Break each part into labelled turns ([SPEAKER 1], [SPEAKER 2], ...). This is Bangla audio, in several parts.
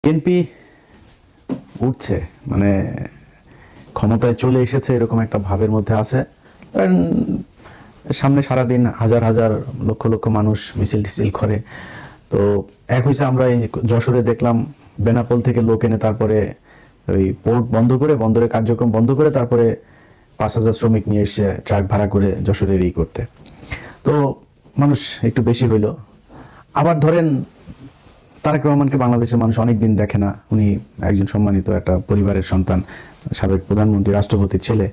[SPEAKER 1] বিএনপি উঠছে মানে ক্ষমতায় চলে এসেছে এরকম একটা ভাবের মধ্যে আছে। কারণ সামনে সারাদিন হাজার হাজার লক্ষ লক্ষ মানুষ মিছিল টিছিল করে। তো এক হয়েছে আমরা এই যশোরে দেখলাম বেনাপোল থেকে লোক এনে তারপরে ওই পোর্ট বন্ধ করে বন্দরের কার্যক্রম বন্ধ করে তারপরে 5,000 শ্রমিক নিয়ে এসে ট্রাক ভাড়া করে যশোরের এই করতে। তো মানুষ একটু বেশি হইল। আবার ধরেন তারেক রহমানকে বাংলাদেশের মানুষ অনেক দিন দেখে না। উনি একজন সম্মানিত একটা পরিবারের সন্তান, সাবেক প্রধানমন্ত্রী, রাষ্ট্রপতির ছেলে।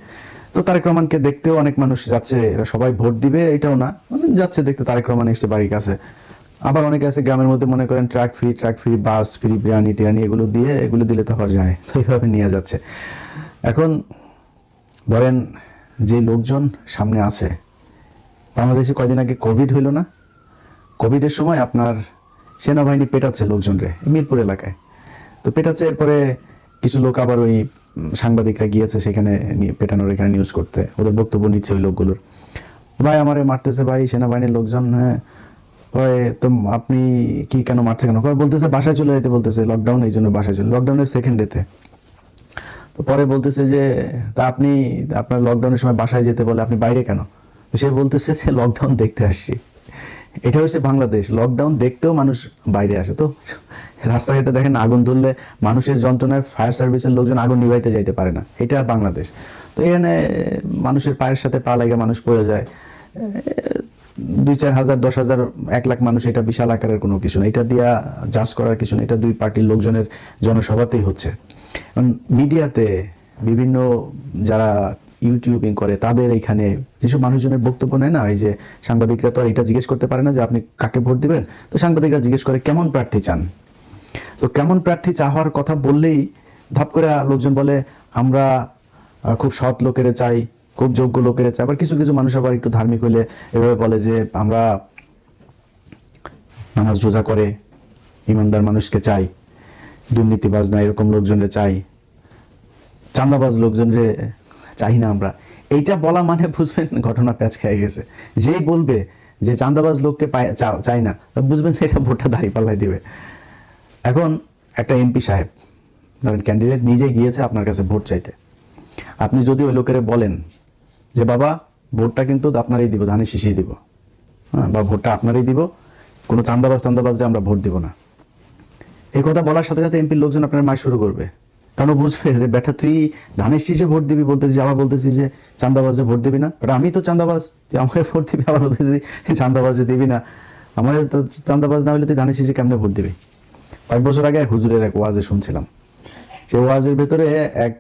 [SPEAKER 1] তো তারেক রহমানকে দেখতেও অনেক মানুষ যাচ্ছে, এরা সবাই ভোট দিবে এটাও না, মানে যাচ্ছে দেখতে তারেক রহমান এসছে বাড়ির কাছে। আবার অনেকে আছে গ্রামের মধ্যে মনে করেন ট্রাক ফ্রি বাস ফ্রি বিরিয়ানি টিরানি এগুলো দিলে তো আবার যায়, তো এইভাবে নিয়ে যাচ্ছে। এখন ধরেন যে লোকজন সামনে আছে, বাংলাদেশে কয়দিন আগে কোভিড হইল না? কোভিডের সময় আপনার সেনাবাহিনী পেটাচ্ছে লোকজনরে মিরপুর এলাকায়। তো পেটাচ্ছে, এরপরে কিছু লোক আবার ওই সাংবাদিকরা গিয়েছে সেখানে পেটানোর এখানে নিউজ করতে, ওদের বক্তব্য নিচ্ছে ওই লোকগুলোর। ভাই আমারে মারতেছে ভাই সেনাবাহিনীর লোকজন। হ্যাঁ তো আপনি কি কেন মারছে কেন? বলতেছে বাসায় চলে যেতে বলতেছে, লকডাউন এই জন্য বাসায় চলে, লকডাউনের সেকেন্ড ডেতে। তো পরে বলতেছে যে তা আপনি আপনার লকডাউনের সময় বাসায় যেতে বলে আপনি বাইরে কেন? সে বলতেছে যে লকডাউন দেখতে আসছি। এটা হচ্ছে বাংলাদেশ, লকডাউন দেখতেও মানুষ বাইরে আসে। তো রাস্তাঘাটে দেখেন আগুন ধরলে মানুষের যন্ত্রণায় ফায়ার সার্ভিসের লোকজন আগুন নিভাইতে যাইতে পারে না, এটা বাংলাদেশ। তো এখানে মানুষের পায়ের সাথে পা লাগে মানুষ পড়ে যায়, 2-4 হাজার 10,000 1 লাখ মানুষ, এটা বিশাল আকারের কোনো কিছু না, এটা দিয়া জাজ করার কিছু না, এটা দুই পার্টির লোকজনের জনসভাতেই হচ্ছে। মিডিয়াতে বিভিন্ন যারা ইউটিউবিং করে তাদের এইখানে যেসব মানুষজনের বক্তব্য নেয় না, এই যে সাংবাদিকরা তো আর এটা জিজ্ঞেস করতে পারে না যে আপনি কাকে ভোট দিবেন, তো সাংবাদিকরা জিজ্ঞেস করে কেমন প্রার্থী চান। তো কেমন প্রার্থী চাওয়ার কথা বললেই ধাপ করে লোকজন বলে আমরা খুব সৎ লোকের চাই, খুব যোগ্য লোকের চাই। আবার কিছু কিছু মানুষ আবার একটু ধার্মিক হইলে এভাবে বলে যে আমরা নামাজ রোজা করে ইমানদার মানুষকে চাই, দুর্নীতিবাজ না এরকম লোকজনরে চাই, চাঁদাবাজ লোকজনরে চাই না আমরা। এইটা বলা মানে বুঝবেন ঘটনা প্যাচ খেয়ে গেছে। যেই বলবে যে চাঁদাবাজ লোককে চাই না, বুঝবেন সেটা ভোটটা দাঁড়িপাল্লায় দিবে। এখন একটা এমপি সাহেব ধরেন ক্যান্ডিডেট নিজে গিয়েছে আপনার কাছে ভোট চাইতে, আপনি যদি ওই লোকের বলেন যে বাবা ভোটটা কিন্তু আপনারই দিব, ধানের শীষেই দিব, হ্যাঁ, বা ভোটটা আপনারই দিব, কোনো চাঁদাবাজরে আমরা ভোট দিব না, এই কথা বলার সাথে সাথে এমপির লোকজন আপনার মার শুরু করবে। কারণ বুঝবে যে বেটা তুই ধানের শীষে ভোট দিবি বলতেছিস, আবার বলতেছিস যে চাঁদাবাজে ভোট দিবি না। বাট আমি তো চাঁদাবাজ, তুই আমাকে ভোট দিবি, আবার বলতেছিস চাঁদাবাজে দিবি না। আমার চাঁদাবাজ না হলে তুই ধানের শীষে কেমনে ভোট দিবি? 5 বছর আগে এক হুজুরের এক ওয়াজে শুনছিলাম, সে ওয়াজের ভেতরে এক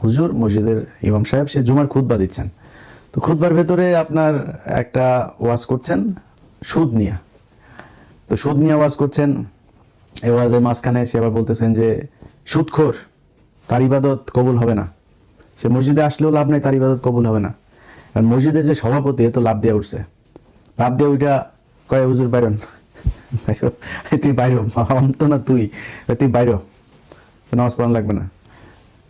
[SPEAKER 1] হুজুর মসজিদের ইমাম সাহেব সে জুমার খুতবা দিচ্ছেন। তো খুতবার ভেতরে আপনার একটা ওয়াজ করছেন সুদ নিয়ে। তো সুদ নিয়ে ওয়াজ করছেন, এই ওয়াজের মাঝখানে সে আবার বলতেছেন যে সুদখোর, তার ইবাদত কবুল হবে না, সে মসজিদে আসলেও লাভ নেই, তার ইবাদত কবুল হবে না। কারণ মসজিদের যে সভাপতি এ তো লাভ দিয়ে উঠছে, লাভ দিয়ে ওইটা কয় হুজুর বাইরন, তুই বাইর অন্ত না, তুই বাইর, নামাজ পড়ানো লাগবে না।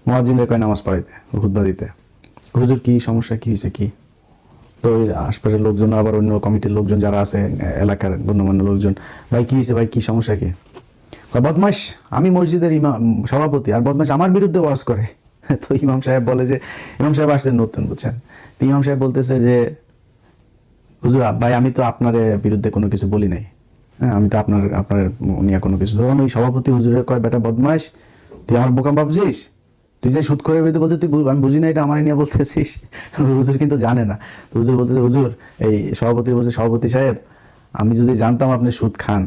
[SPEAKER 1] মুয়াজ্জিনরে কয় নামাজ পড়াইতে, খুতবা দিতে। হুজুর কি সমস্যা, কি হয়েছে কি? তো ওই আশপাশের লোকজন আবার অন্য কমিটির লোকজন যারা আছে এলাকার গণ্যমান্য লোকজন, ভাই কি হয়েছে, ভাই কি সমস্যা কি? বদমাস, আমি মসজিদের সভাপতি আর বদমাস আমার বিরুদ্ধে ওয়াজ করে। তো ইমাম সাহেব বলে যে, ইমাম সাহেব আসছেন নতুন বুঝছেন, তো ইমাম সাহেব বলতেছে যে হুজুর ভাই আমি তো আপনার বিরুদ্ধে কোনো কিছু বলি নাই, হ্যাঁ আমি তো আপনার নিয়ে কোনো কিছু। তখন ওই সভাপতি হুজুরের কয় বেটা বদমাস, তুই আমার বোকা ভাবছিস, তুই যে সুদ করে বিরুদ্ধে বলছিস, আমি বুঝি না এটা আমার নিয়ে বলতেছিস। হুজুর কিন্তু জানে না। তো হুজুর বলতেছে হুজুর, এই সভাপতি বলছে সভাপতি সাহেব আমি যদি জানতাম আপনি সুদ খান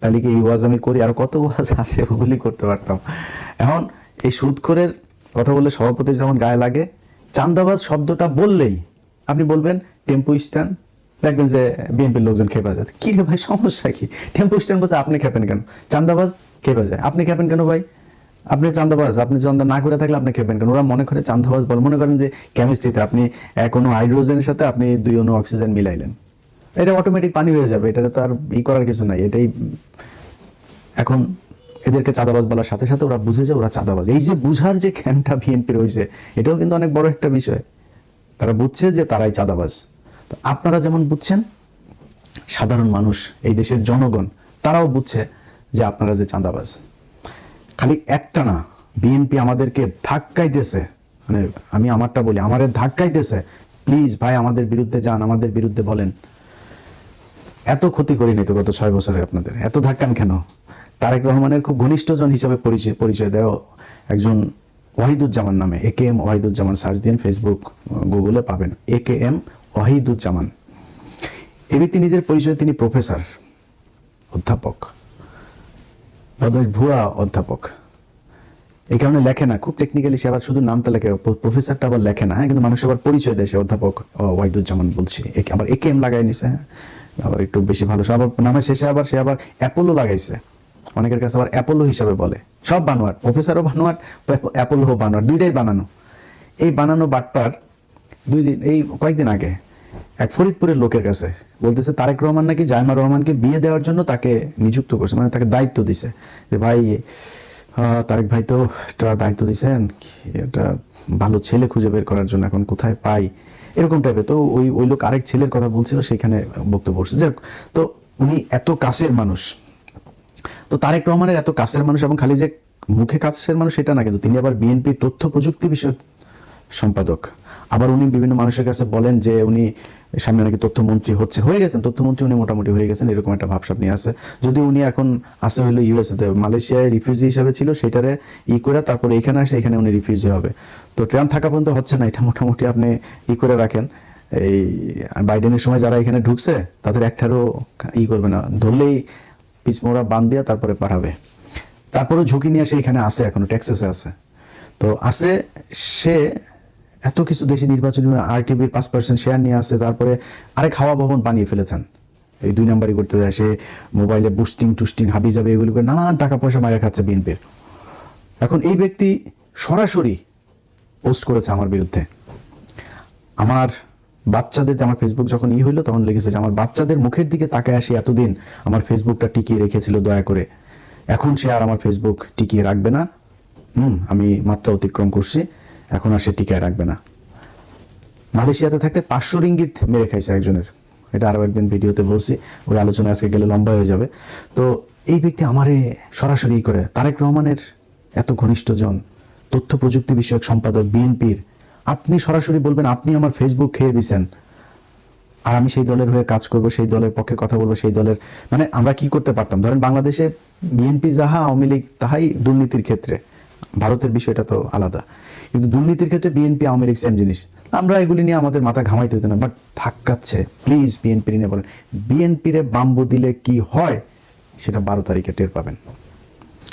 [SPEAKER 1] তাহলে কি এই ওয়াজ আমি করি, আর কত ওয়াজ আছে ওগুলি করতে পারতাম। এখন এই সুদখোরের কথা বললে সভাপতির যেমন গায়ে লাগে, চাঁদাবাজ শব্দটা বললেই আপনি বলবেন টেম্পো স্ট্যান্ড, দেখবেন যে বিএনপির লোকজন খেপে যায়। কি রে ভাই সমস্যা কি? টেম্পো স্ট্যান্ড বলছে আপনি খেপেন কেন? চাঁদাবাজ খেপে যায়, আপনি খেপেন কেন ভাই? আপনি চাঁদাবাজ, আপনি চাঁদা না করে থাকলে আপনি খেপেন কেন? ওরা মনে করে চাঁদাবাজ বল, মনে করেন যে কেমিস্ট্রিতে আপনি কোনো হাইড্রোজেনের সাথে আপনি 2 অণু অক্সিজেন মিলাইলেন, এটা অটোমেটিক পানি হয়ে যাবে, এটা তো আর করার কিছু নাই, এটাই। এখন এদেরকে চাঁদাবাজ বলার সাথে সাথে ওরা বুঝে যে ওরা চাঁদাবাজ। এই যে বুঝার যে জ্ঞানটা বিএনপির হয়েছে, এটাও কিন্তু অনেক বড় একটা বিষয়। তারা বুঝছে যে তারাই চাঁদাবাজ। তো আপনারা যেমন বুঝছেন, সাধারণ মানুষ, এই দেশের জনগণ, তারাও বুঝছে যে আপনারা যে চাঁদাবাজ। খালি একটা না, বিএনপি আমাদেরকে ধাক্কাইতেছে, মানে আমি আমারটা বলি, আমাদের ধাক্কাইতেছে, প্লিজ ভাই আমাদের বিরুদ্ধে যান, আমাদের বিরুদ্ধে বলেন। এত ক্ষতি করিনি তো গত 6 বছরে আপনাদের, এত ধাক্কান কেন? তারেক রহমানের খুব ঘনিষ্ঠজন হিসাবে পরিচয় দেওয়া একজন ওয়াহিদুজ্জামান নামে, AKM ওয়াহিদুজ্জামান, সার্চ দিন ফেসবুক গুগলে পাবেন, AKM ওয়াহিদুজ্জামান। এ ব্যক্তি নিজের পরিচয় তিনি প্রফেসর, অধ্যাপক, ভুয়া অধ্যাপক। এই কারণে লেখে না, খুব টেকনিক্যালি সে আবার শুধু নামটা লেখে, প্রফেসরটা আবার লেখে না, কিন্তু মানুষ আবার পরিচয় দেয় সে অধ্যাপক ওয়াহিদুজ্জামান বলছি, আবার AKM লাগাই নিছে, আবার একটু বেশি ভালো, আবার নামের শেষে আবার সে আবার অ্যাপোলো লাগাইছে, অনেকের কাছে আবার অ্যাপোলো হিসাবে বলে। সব বানোয়ার, প্রফেসরও বানোয়ার, অ্যাপোলো বানোয়ার, দুইটাই বানানো। এই বানানো বাটপার এই কয়েকদিন আগে এক ফরিদপুরের লোকের কাছে বলতেছে তারেক রহমান নাকি জায়মা রহমানকে বিয়ে দেওয়ার জন্য তাকে নিযুক্ত করছে, মানে তাকে দায়িত্ব দিছে যে ভাই তারেক ভাই তো একটা দায়িত্ব দিছেন, একটা ভালো ছেলে খুঁজে বের করার জন্য, এখন কোথায় পাই, এরকম টাইপের। তো ওই লোক আরেক ছেলের কথা বলছিল, সেখানে বক্তব্য করছে। যাক, তো উনি এত কাছের মানুষ, তো তারেক রহমানের এত কাছের মানুষ, এবং খালি যে মুখে কাছের মানুষ সেটা না, কিন্তু তিনি আবার বিএনপির তথ্য প্রযুক্তি বিষয়ক সম্পাদক। আবার উনি বিভিন্ন মানুষের কাছে বলেন যে উনি সামনে নাকি তথ্যমন্ত্রী হয়ে গেছেন, তথ্যমন্ত্রী উনি মোটামুটি হয়ে গেছেন, এরকম একটা ভাবসাব নিয়ে আছে। যদি উনি এখন আসে হলো ইউএসএতে, মালয়েশিয়ায় রিফিউজি হিসাবে ছিল, সেটারে করে তারপরে এখানে আসে, এখানে উনি রিফিউজি হবে। তো ট্রাম্প থাকা পর্যন্ত হচ্ছে না, এটা মোটামুটি আপনি করে রাখেন। এই বাইডেনের সময় যারা এখানে ঢুকছে তাদের একটারও করবে না, ধরলেই পিছমোড়া বান দিয়া তারপরে পাঠাবে। তারপরেও ঝুঁকি নিয়ে সে এখানে আসে, এখনো টেক্সাসে আছে। তো আসে সে এত কিছু দেশে নির্বাচনী RTVর 5% শেয়ার নিয়ে আসে, তারপরে আরেক হাওয়া ভবন বানিয়ে ফেলেছেন, এই 2 নাম্বারই করতে যায় সে, মোবাইলে বুস্টিং টুস্টিং হাবি যাবে এগুলো করে নানান টাকা পয়সা মারা খাচ্ছে বিএনপির। এখন এই ব্যক্তি সরাসরি পোস্ট করেছে আমার বিরুদ্ধে। আমার বাচ্চাদের, আমার ফেসবুক যখন হইলো তখন লিখেছে যে আমার বাচ্চাদের মুখের দিকে তাকায় আসি এতদিন আমার ফেসবুকটা টিকিয়ে রেখেছিল দয়া করে, এখন সে আর আমার ফেসবুক টিকিয়ে রাখবে না, আমি মাত্রা অতিক্রম করছি, এখন আর সে টিকায় রাখবে না। মালয়েশিয়াতে থাকতে 500 রিঙ্গিত মেরে খাইছে একজনের, এটা আরো একদিন ভিডিওতে বলছি, ওই আলোচনা আজকে গেলে লম্বা হয়ে যাবে। তো এই ব্যক্তি আমারে সরাসরি করে, তারেক রহমানের এত ঘনিষ্ঠজন, তথ্য প্রযুক্তি বিষয়ক সম্পাদক বিএনপির, আপনি সরাসরি বলবেন আপনি আমার ফেসবুক খেয়ে দিছেন, আর আমি সেই দলের হয়ে কাজ করব, সেই দলের পক্ষে কথা বলবো, সেই দলের, মানে আমরা কি করতে পারতাম? ধরেন বাংলাদেশে বিএনপি যাহা, আওয়ামী লীগ তাহাই দুর্নীতির ক্ষেত্রে, ভারতের বিষয়টা তো আলাদা, কিন্তু দুর্নীতির ক্ষেত্রে বিএনপি আওয়ামী লীগ সেম জিনিস। আমরা এগুলি নিয়ে আমাদের মাথা ঘামাইতে হতো না, বাট ধাক্কাচ্ছে। প্লিজ বিএনপি নিয়ে বলেন, বিএনপিরে বাম্বু দিলে কি হয় সেটা 12 তারিখে টের পাবেন।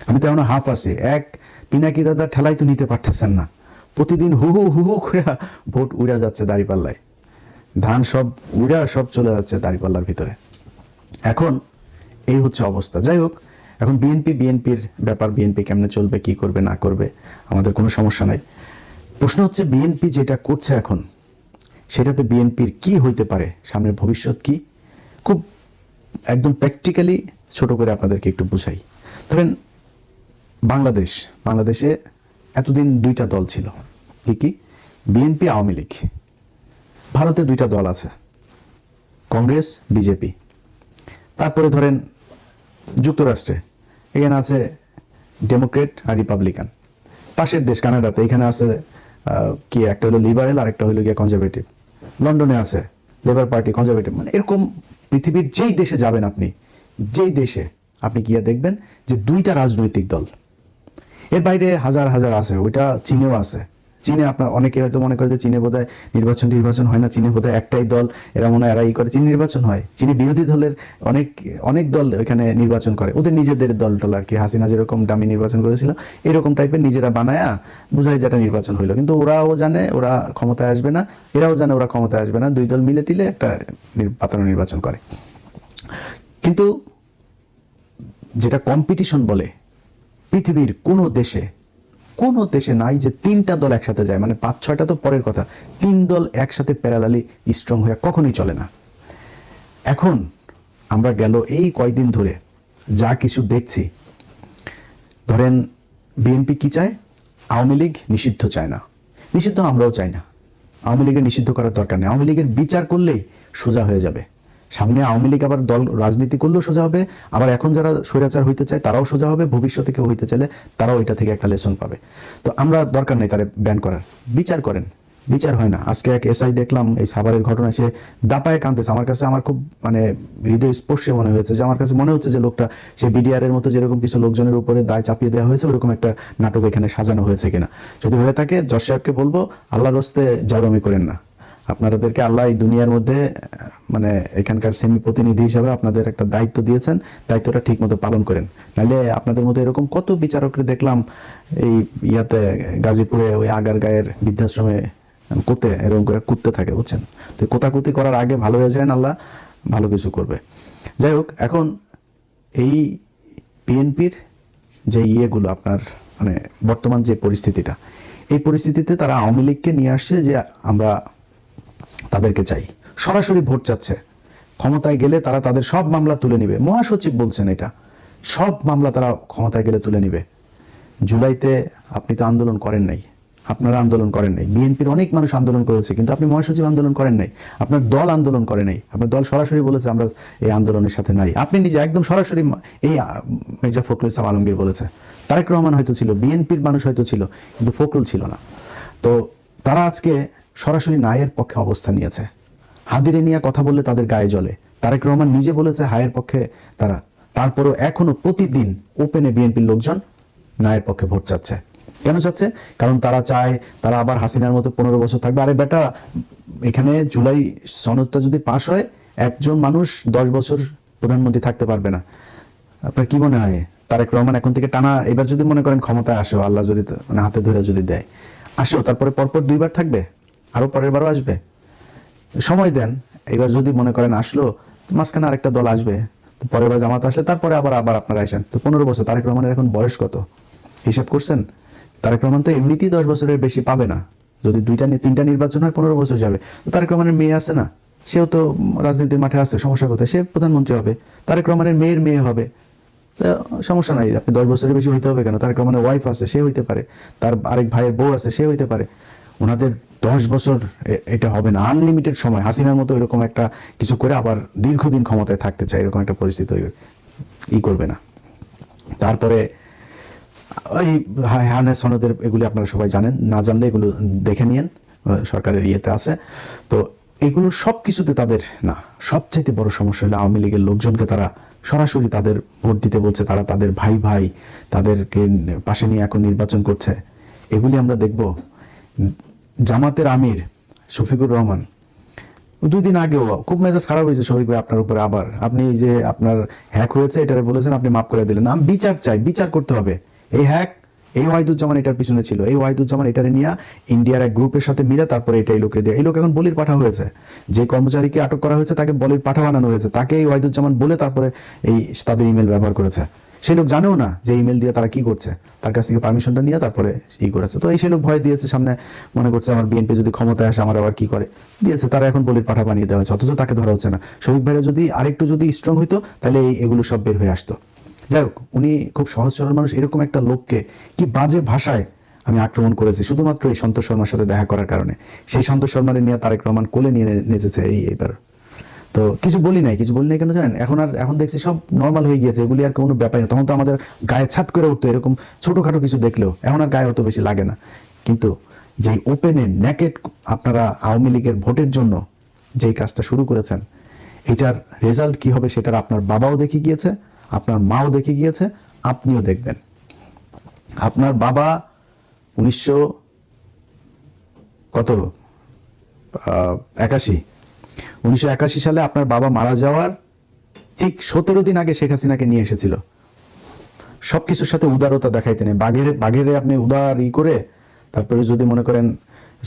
[SPEAKER 1] আমি তো এখনো হাফ আছি, এক পিনাকি দাদা ঠেলাই তো নিতে পারতেছেন না, প্রতিদিন হু হু হু হু করে ভোট উড়া যাচ্ছে দাঁড়িপাল্লায়, ধান সব উড়া সব চলে যাচ্ছে দাঁড়িপাল্লার ভিতরে। এখন এই হচ্ছে অবস্থা। যাই হোক, এখন বিএনপির ব্যাপার, বিএনপি কেমনে চলবে, কি করবে না করবে, আমাদের কোনো সমস্যা নাই। প্রশ্ন হচ্ছে বিএনপি যেটা করছে এখন, সেটাতে বিএনপির কি হইতে পারে, সামনের ভবিষ্যৎ কি, খুব একদম প্র্যাকটিক্যালি ছোট করে আপনাদেরকে একটু বুঝাই। ধরেন বাংলাদেশে এতদিন 2টা দল ছিল, কি বিএনপি, আওয়ামী লীগ। ভারতে 2টা দল আছে, কংগ্রেস, বিজেপি। তারপরে ধরেন যুক্তরাষ্ট্রে এখানে আছে ডেমোক্রেট আর রিপাবলিকান। পাশের দেশ কানাডাতে এখানে আছে কি, একটা হলো লিবারেল আর একটা হলো গিয়ে কনজারভেটিভ। লন্ডনে আছে লেবার পার্টি, কনজারভেটিভ। মানে এরকম পৃথিবীর যেই দেশে যাবেন আপনি, যেই দেশে আপনি গিয়ে দেখবেন যে 2টা রাজনৈতিক দল। এর বাইরে হাজার হাজার আছে, ওইটা চীনেও আছে। চীনে আপনার অনেকে হয়তো মনে করে যে চীনে বোধহয় নির্বাচন হয় না, চীনে বোধহয় একটাই দল, এরা মনে হয় এরাই করে, চীনে নির্বাচন হয়। চীনে বিরোধী দলের অনেক দল এখানে নির্বাচন করে, ওদের নিজেদের দল আর কি। হাসিনা যেরকম দামি নির্বাচন করেছিল, এরকম টাইপের নিজেরা বানায়া বুঝায় যেটা নির্বাচন হইলো, কিন্তু ওরাও জানে ওরা ক্ষমতায় আসবে না, এরাও জানে ওরা ক্ষমতায় আসবে না, 2 দল মিলে টিলে একটা পাতানো নির্বাচন করে। কিন্তু যেটা কম্পিটিশন বলে, পৃথিবীর কোনো দেশে নাই যে 3টা দল একসাথে যায়, মানে 5-6টা তো পরের কথা, 3 দল একসাথে প্যারালালি স্ট্রং হয়ে কখনোই চলে না। এখন আমরা গেল এই কয়দিন ধরে যা কিছু দেখছি, ধরেন বিএনপি কি চায়, আওয়ামী লীগ নিষিদ্ধ চায় না, আমরাও চাই না, আওয়ামী লীগের নিষিদ্ধ করার দরকার নেই, আওয়ামী লীগের বিচার করলেই সোজা হয়ে যাবে, সামনে আওয়ামী লীগ আবার দল রাজনীতি করলেও সোজা হবে, আবার এখন যারা স্বৈরাচার হইতে চায় তারাও সোজা হবে, ভবিষ্যতে কেউ হইতে চাইলে তারাও এটা থেকে একটা লেসন পাবে। তো আমরা দরকার নেই তারা ব্যান করার, বিচার করেন, বিচার হয় না। আজকে এক এসআই দেখলাম এই সাভারের ঘটনা, সে দাপায় কাঁদতেছে। আমার কাছে আমার খুব মানে হৃদয় স্পর্শে মনে হয়েছে, যে আমার কাছে মনে হচ্ছে যে লোকটা সে বিডিআর এর মতো যেরকম কিছু লোকজনের উপরে দায় চাপিয়ে দেওয়া হয়েছে ওরকম একটা নাটক এখানে সাজানো হয়েছে কিনা। যদি হয়ে থাকে জজ সাহেবকে বলবো আল্লাহর রাস্তে জাউরামি করেন না। আপনাদেরকে আল্লাহ এই দুনিয়ার মধ্যে মানে এখানকার সেমি প্রতিনিধি হিসাবে আপনাদের একটা দায়িত্ব দিয়েছেন, দায়িত্বটা ঠিক মতো পালন করেন। নাহলে আপনাদের মধ্যে এরকম কত বিচারককে দেখলাম এই ইয়াতে গাজীপুরে ওই আগারগাঁয়ের বৃদ্ধাশ্রমে কোতে এরকম করে কুদতে থাকে, বুঝছেন। তো কোতাকুতি করার আগে ভালো হয়ে যায়, আল্লাহ ভালো কিছু করবে। যাই হোক, এখন এই বিএনপির যে ইয়েগুলো আপনার মানে বর্তমান যে পরিস্থিতিটা, এই পরিস্থিতিতে তারা আওয়ামী লীগকে নিয়ে আসছে যে আমরা তাদেরকে চাই, সরাসরি ভোট চাচ্ছে। ক্ষমতায় গেলে তারা তাদের সব মামলা তুলে নিবে, মহাসচিব বলছেন এটা, সব মামলা তারা ক্ষমতায় গেলে তুলে নিবে। জুলাইতে আপনি তো আন্দোলন করেন নাই, আপনারা আন্দোলন করেন নাই, বিএনপির অনেক মানুষ আন্দোলন করেছে, কিন্তু আপনি মহাসচিব আন্দোলন করেন নাই, আপনার দল আন্দোলন করে নাই, আপনার দল সরাসরি বলেছে আমরা এই আন্দোলনের সাথে নাই। আপনি নিজে একদম সরাসরি এই মির্জা ফখরুল ইসলাম আলমগীর বলেছে, তারেক রহমান হয়তো ছিল, বিএনপির মানুষ হয়তো ছিল, কিন্তু ফখরুল ছিল না। তো তারা আজকে সরাসরি নায়ের পক্ষে অবস্থান নিয়েছে। হাদিরে নিয়ে কথা বললে তাদের গায়ে জ্বলে। তারেক রহমান নিজে বলেছে হায়ের পক্ষে তারা, তারপরেও এখনো প্রতিদিন ওপেনে বিএনপির লোকজন নায়ের পক্ষে ভোট চাচ্ছে। কেন চাচ্ছে? কারণ তারা চায় তারা আবার হাসিনার মতো 15 বছর থাকবে। আরে বেটা, এখানে জুলাই সনদটা যদি পাশ হয়, একজন মানুষ 10 বছর প্রধানমন্ত্রী থাকতে পারবে না। আপনার কি মনে হয় তারেক রহমান এখন থেকে টানা, এবার যদি মনে করেন ক্ষমতায় আসো, আল্লাহ যদি মানে হাতে ধরে যদি দেয়, আসো, তারপরে পরপর 2 বার থাকবে, আরো পরের বারও আসবে, সময় দেন। এবার যদি মনে করেন আসলো, মাঝখানে আরেকটা দল আসবে, পরের বার জামাত আসলে তারপরে আবার আপনারা আসেন। তো 15 বছর, তারেক রহমানের এখন বয়স কত হিসাব করছেন? তারেক রহমান তো এমনিতেই 10 বছরের বেশি পাবে না। যদি 2-3টা নির্বাচন হয় 15 বছর যাবে। তো তারেক রহমানের মেয়ে আছে না, সেও তো রাজনীতির মাঠে আছে, সমস্যা কোথায়? সে প্রধানমন্ত্রী হবে, তারেক রহমানের মেয়ের মেয়ে হবে, সমস্যা নাই। আপনি 10 বছরের বেশি হইতে হবে কেন? তারেক রহমানের ওয়াইফ আছে, সে হইতে পারে, তার আরেক ভাইয়ের বউ আছে, সে হইতে পারে। ওনাদের 10 বছর এটা হবে না, আনলিমিটেড সময়। হাসিনার মতো এরকম একটা কিছু করে আবার দীর্ঘদিন ক্ষমতায় থাকতে চায়, এরকম একটা পরিস্থিতি করবে না। তারপরে ওই হানে সনদের এগুলি আপনারা সবাই জানেন, না জানলে এগুলো দেখে নিয়েন, সরকারের ইয়েতে আছে। তো এগুলো সব কিছুতে তাদের না, সবচাইতে বড় সমস্যা হলো আওয়ামী লীগের লোকজনকে তারা সরাসরি তাদের ভোট দিতে বলছে, তারা তাদের ভাই ভাই তাদেরকে পাশে নিয়ে এখন নির্বাচন করছে। এগুলি আমরা দেখব। জামাতের আমির শফিকুর রহমান 2 দিন আগেও খুব মেজাজ খারাপ হয়েছে শফিক ভাই আপনার উপরে। আবার আপনি যে আপনার হ্যাক হয়েছে এটারে বলেছেন, আপনি মাফ করে দিলেন। আমি বিচার চাই, বিচার করতে হবে। এই হ্যাক, এই ওয়াহিদুজ্জামান এটার পিছনে ছিল, এই ওয়াহিদুজ্জামান এটারে নিয়ে ইন্ডিয়ার এক গ্রুপের সাথে মিলে তারপরে এটা এই লোককে দিয়ে, এই লোক এখন বলির পাঠা হয়েছে। যে কর্মচারীকে আটক করা হয়েছে তাকে বলির পাঠা বানানো হয়েছে, তাকে এই ওয়াহিদুজ্জামান বলে তারপরে এই তাদের ইমেল ব্যবহার করেছে। সেই লোক জানেও না যে ইমেল দিয়ে তারা কি করছে, তার কাছ থেকে পারমিশনটা নিয়ে তারপরে করেছে। তো এই সেই লোক ভয় দিয়েছে, সামনে মনে করছে আমার বিএনপি যদি ক্ষমতায় আসে আমার আবার কি করে দিয়েছে, তারা এখন বলির পাঠা বানিয়ে দেওয়া হয়েছে, অথচ তাকে ধরা হচ্ছে না। শফিক ভাইরা যদি আরেকটু যদি স্ট্রং হইতো তাহলে এগুলো সব বের হয়ে আসতো। যাই হোক, উনি খুব সহজ সরল মানুষ। এরকম একটা লোককে কি বাজে ভাষায় আমি আক্রমণ করেছি শুধুমাত্র এই সন্তোষ শর্মার সাথে দেখা করার কারণে। সেই সন্তোষ শর্মার নিয়ে তারেক রহমান কোলে নিয়ে নেচেছে এইবার। তো কিছু বলি নাই কেন জানেন? এখন দেখছি সব নর্মাল হয়ে গিয়েছে, এগুলি আর কোনো ব্যাপার না। তখন তো আমাদের গায়ে ছাদ করে উঠতো এরকম ছোটখাটো কিছু দেখলেও, এখন আর গায়ে অত বেশি লাগে না। কিন্তু যেই ওপেনে নেকেড আপনারা আওয়ামী লীগের ভোটের জন্য যেই কাজটা শুরু করেছেন, এটার রেজাল্ট কি হবে সেটার আপনার বাবাও দেখে গিয়েছে, আপনার মাও দেখে গিয়েছে, আপনিও দেখবেন। আপনার বাবা 1981 সালে আপনার বাবা মারা যাওয়ার ঠিক 17 দিন আগে শেখ হাসিনাকে নিয়ে এসেছিল। সবকিছুর সাথে উদারতা দেখাইতে নেই। বাঘের আপনি উদার করে তারপরে যদি মনে করেন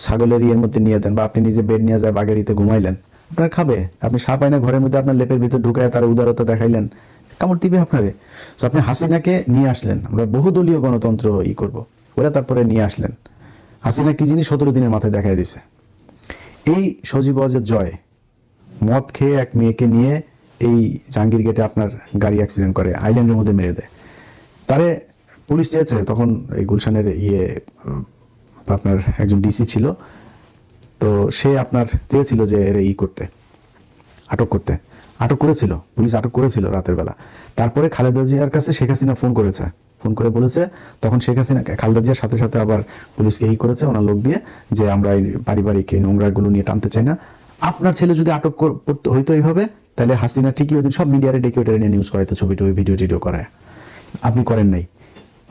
[SPEAKER 1] ছাগলের ইয়ের মধ্যে নিয়ে দেন, বা আপনি নিজে বেড নিয়ে যায় বাঘের ইতে ঘুমাইলেন, আপনার খাবে। আপনি সাপ আইনা ঘরের মধ্যে আপনার লেপের ভিতরে ঢুকায় তার উদারতা দেখাইলেন, কামড় দিবে আপনারে। আপনি হাসিনাকে নিয়ে আসলেন, আমরা বহুদলীয় গণতন্ত্র করব, ওরা তারপরে নিয়ে আসলেন। হাসিনা কি জিনিস 17 দিনের মাথায় দেখাই দিছে। এই সজীব ওয়াজেদ জয় মদ খেয়ে এক মেয়েকে নিয়ে এই জাহাঙ্গীর গেটে আপনার গাড়ি অ্যাক্সিডেন্ট করে, আইল্যান্ডের মধ্যে মেরে দেয়। তারে পুলিশ চেয়েছে, তখন এই গুলশানের আপনার একজন ডিসি ছিল, তো সে আপনার চেয়েছিল যে এর করতে, আটক করতে। আটক করেছিল, পুলিশ আটক করেছিল রাতের বেলা। তারপরে খালেদা জিয়ার কাছে শেখ হাসিনা ফোন করেছে, ফোন করে বলেছে, তখন শেখ হাসিনা খালেদা জিয়ার সাথে সাথে আবার পুলিশকে করেছে ওনার লোক দিয়ে, যে আমরা এই পারিবারিক নোংরাগুলো নিয়ে টানতে চাই না। আপনার ছেলে যদি আটক করতে হইতো এইভাবে, তাহলে হাসিনা ঠিকই ওই দিন সব মিডিয়ারে ডেকে ওটা নিয়ে নিউজ করাইতো, ছবি টবি ভিডিও টিডিও করায়। আপনি করেন নাই।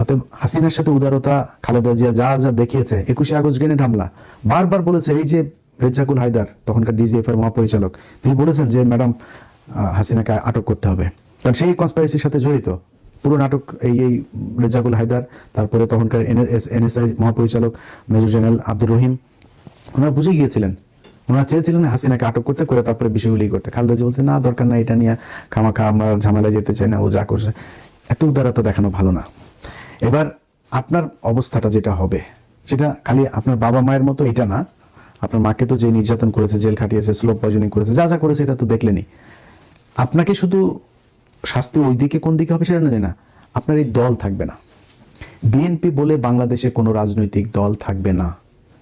[SPEAKER 1] অতএব হাসিনার সাথে উদারতা খালেদা জিয়া যা যা দেখিয়েছে, 21শে আগস্ট গ্রেনেড হামলা বারবার বলেছে। এই যে রেজ্জাকুল হায়দার তখনকার ডিজিএফ এর মহাপরিচালক, তিনি বলেছেন যে ম্যাডাম হাসিনাকে আটক করতে হবে, কারণ সেই কনস্পাইরেসির সাথে জড়িত পুরো নাটক। এই রেজ্জাকুল হায়দার, তারপরে তখনকার এনএসআই মহাপরিচালক মেজর জেনারেল আব্দুর রহিম, ওনারা বুঝে গিয়েছিলেন, ওনারা চেয়েছিলেন হাসিনাকে আটক করতে, করে তারপরে বিষয়গুলি করতে। খালেদা জি বলছে না, দরকার না, এটা নিয়ে খামাখা আমরা ঝামেলায় যেতে চাই না, ও যা করছে। এত উদারতা দেখানো ভালো না। এবার আপনার অবস্থাটা যেটা হবে, সেটা খালি আপনার বাবা মায়ের মতো এটা না, আপনার মাকে তো যে নির্যাতন করেছে, জেল খাটিয়েছে, স্লো পয়জনিং করেছে, যা যা করেছে এটা তো দেখলেনি। আপনাকে শুধু শাস্তি ওই দিকে কোন দিকে হবে সেটা না, জানি না, আপনার এই দল থাকবে না। বিএনপি বলে বাংলাদেশে কোনো রাজনৈতিক দল থাকবে না।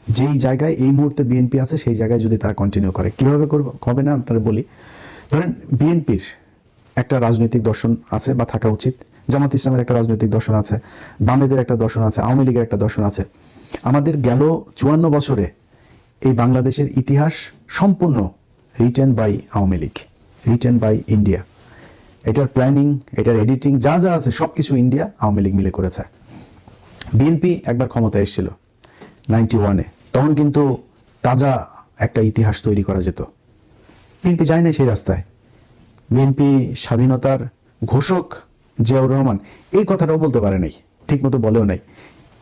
[SPEAKER 1] যেই জায়গায় এই মুহূর্তে বিএনপি আছে সেই জায়গায় যদি তারা কন্টিনিউ করে, কিভাবে হবে না আপনারা বলি। ধরেন বিএনপির একটা রাজনৈতিক দর্শন আছে বা থাকা উচিত, জামাত ইসলামের একটা রাজনৈতিক দর্শন আছে, বামেদের একটা দর্শন আছে, আওয়ামী লীগের একটা দর্শন আছে। আমাদের গেল 54 বছরে এই বাংলাদেশের ইতিহাস সম্পূর্ণ written by Awami League, written by India. এটার প্ল্যানিং, এটার এডিটিং যা যা আছে সবকিছু ইন্ডিয়া আওয়ামী লীগ মিলে করেছে। বিএনপি একবার ক্ষমতায় এসেছিল 91-এ, তখন কিন্তু তাজা একটা ইতিহাস তৈরি করা যেত। বিএনপি যায় না সেই রাস্তায়। বিএনপি স্বাধীনতার ঘোষক জিয়াউর রহমান এই কথাটাও বলতে পারে নাই, ঠিক মতো বলেও নাই।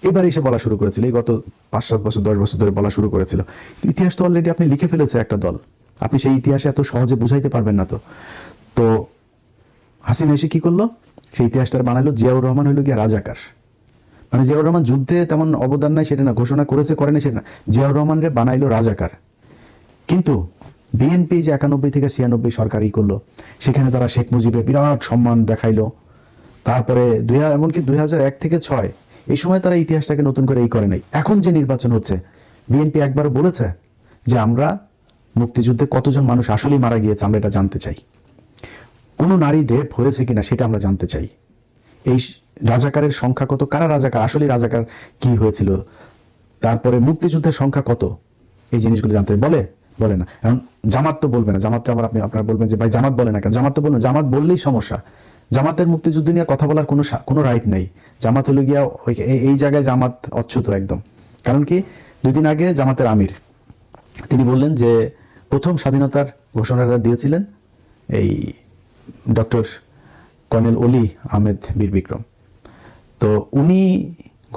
[SPEAKER 1] এবার এসে বলা শুরু করেছিল, এই গত 5-7 বছর 10 বছর ধরে বলা শুরু করেছিল। ইতিহাস তো অলরেডি আপনি লিখে ফেলেছে একটা দল, আপনি সেই ইতিহাসে এত সহজে বুঝাইতে পারবেন না। তো হাসিনা এসে কি করলো, সেই ইতিহাসটা বানাইলো। জিয়াউর রহমান হইল গিয়া রাজাকার, মানে জিয়াউর রহমান যুদ্ধে তেমন অবদান নাই সেটা না, ঘোষণা করেছে করে না সেটা না, জিয়াউর রহমানরে বানাইলো রাজাকার। কিন্তু বিএনপি যে 91 থেকে 96 সরকার করলো, সেখানে তারা শেখ মুজিবের বিরাট সম্মান দেখাইলো। তারপরে এমনকি 2001 থেকে 6 এই সময় তারা ইতিহাসটাকে নতুন করে করে নাই। এখন যে নির্বাচন হচ্ছে, বিএনপি একবার বলেছে যে আমরা মুক্তিযুদ্ধে কতজন মানুষ আসলেই মারা গিয়েছে আমরা এটা জানতে চাই, কোনো নারী রেপ হয়েছে কিনা সেটা আমরা জানতে চাই, এই রাজাকারের সংখ্যা কত, কারা রাজাকার, আসলে রাজাকার কি হয়েছিল, তারপরে মুক্তিযুদ্ধের সংখ্যা কত, এই জিনিসগুলো জানতে বলে না। এখন জামাত তো বলবে না, জামাতটা আবার আপনারা বলবেন যে ভাই জামাত বলে না কেন, জামাত তো বলবেন, জামাত বললেই সমস্যা। জামাতের মুক্তিযুদ্ধ নিয়ে কথা বলার কোনো রাইট নেই। জামাত হলো গিয়া এই জায়গায় জামাত অচ্যুত একদম। কারণ কি, 2 দিন আগে জামাতের আমির তিনি বললেন যে প্রথম স্বাধীনতার ঘোষণাটা দিয়েছিলেন এই ডক্টর কর্নেল অলি আহমেদ বীর বিক্রম। তো উনি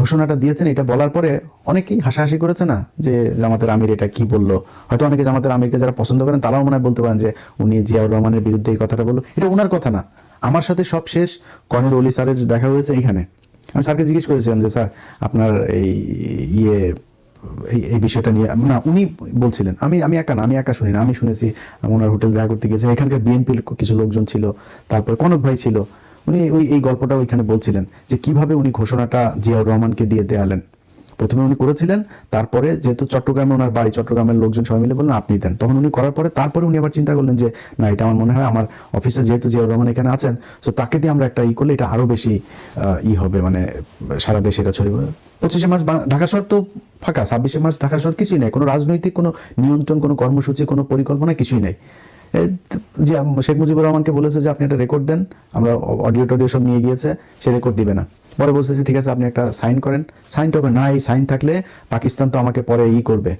[SPEAKER 1] ঘোষণাটা দিয়েছেন, এটা বলার পরে অনেকেই হাসাহাসি করেছে না, যে জামাতের আমির এটা কি বললো। হয়তো অনেকে জামাতের আমিরকে যারা পছন্দ করেন তারাও মনে হয় বলতে পারেন যে উনি জিয়াউর রহমানের বিরুদ্ধে এই কথাটা বললো, এটা ওনার কথা না। আমার সাথে সব শেষ কর্নেল অলি স্যারের দেখা হয়েছে এইখানে। আমি স্যারকে জিজ্ঞেস করেছিলাম যে স্যার আপনার এই বিষয়টা নিয়ে, না উনি বলছিলেন, আমি একা শুনি না, আমি শুনেছি ওনার হোটেল দেখা করতে গিয়েছিলাম, এখানকার বিএনপির কিছু লোকজন ছিল, তারপর কনক ভাই ছিল, উনি এই গল্পটা ওইখানে বলছিলেন যে কিভাবে উনি ঘোষণাটা জিয়াউর রহমানকে দিয়ে দেয়ালেন। প্রথমে উনি করেছিলেন, তারপরে যেহেতু চট্টগ্রামে ওনার বাড়ি, চট্টগ্রামের লোকজন সবাই মিলে বললেন আপনি দেন, তখন উনি করার পরে তারপরে উনি আবার চিন্তা করলেন যে না, এটা আমার মনে হয় আমার অফিসে যেহেতু জিয়াউর রহমান এখানে আছেন, তো তাকে দিয়ে আমরা একটা করলে এটা আরো বেশি হবে, মানে সারা দেশে এটা ছড়িয়ে। 25শে মার্চ ঢাকা শহর তো ফাঁকা, 26শে মার্চ ঢাকা শহর কিছুই নেই, কোনো রাজনৈতিক কোনো নিয়ন্ত্রণ, কোনো কর্মসূচি, কোনো পরিকল্পনা কিছুই নেই। যে শেখ মুজিবুর রহমানকে বলেছে যে আপনি একটা রেকর্ড দেন, আমরা অডিও টডিও সব নিয়ে গিয়েছে, সে রেকর্ড দিবে না। পরে বলছে যে ঠিক আছে আপনি একটা সাইন করেন, সাইনটা হবে না, এই সাইন থাকলে পাকিস্তান তো আমাকে পরে করবে,